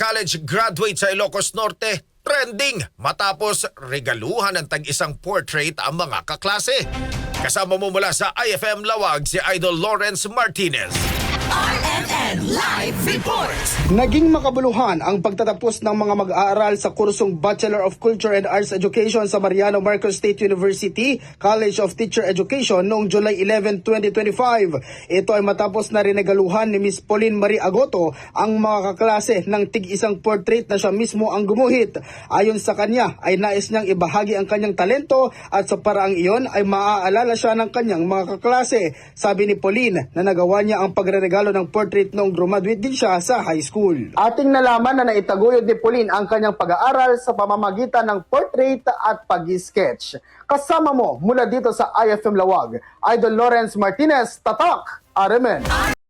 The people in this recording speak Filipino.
college graduate sa Ilocos Norte, trending matapos regaluhan ng tag-isang portrait ang mga kaklase. Kasama mo mula sa IFM Lawag si Idol Lawrence Martinez. RNN Live Report! Naging makabuluhan ang pagtatapos ng mga mag-aaral sa kursong Bachelor of Culture and Arts Education sa Mariano Marcos State University College of Teacher Education noong July 11, 2025. Ito ay matapos na rinegaluhan ni Miss Pauline Marie Agoto ang mga kaklase ng tig-isang portrait na siya mismo ang gumuhit. Ayon sa kanya ay nais niyang ibahagi ang kanyang talento at sa paraang iyon ay maaalala siya ng kanyang mga kaklase. Sabi ni Pauline na nagawa niya ang pagre-regalo ng portrait noong graduate din siya sa high school. Ating nalaman na naitaguyod ni Pauline ang kanyang pag-aaral sa pamamagitan ng portrait at pag-sketch. Kasama mo mula dito sa IFM Lawag, Idol Lawrence Martinez, Tatak, RMN.